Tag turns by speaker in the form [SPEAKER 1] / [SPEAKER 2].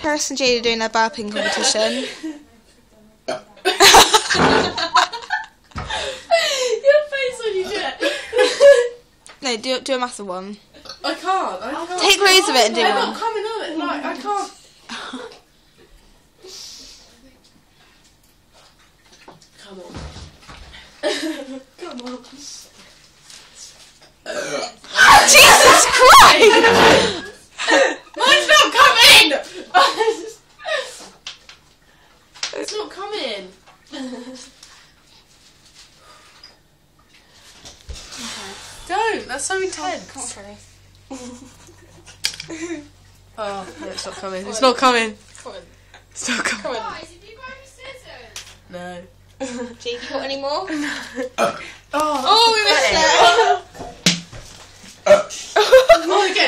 [SPEAKER 1] Paris and Jade are doing their burping competition.
[SPEAKER 2] Your face when you do it.
[SPEAKER 1] No, do a massive one.
[SPEAKER 2] I can't.
[SPEAKER 1] Take loads of it and do
[SPEAKER 2] I'm
[SPEAKER 1] one.
[SPEAKER 2] not coming on it. Like, I can't. Come on. Come on.
[SPEAKER 1] Jesus Christ!
[SPEAKER 2] Mine's not coming! It's not coming. Don't, that's so intense. Oh, no, it's not coming. It's not coming.
[SPEAKER 3] Come on.
[SPEAKER 2] It's not coming.
[SPEAKER 3] Guys, have you got any scissors?
[SPEAKER 2] No.
[SPEAKER 3] Jade, you got any more?
[SPEAKER 2] Oh,
[SPEAKER 3] we missed it.
[SPEAKER 2] Oh, again.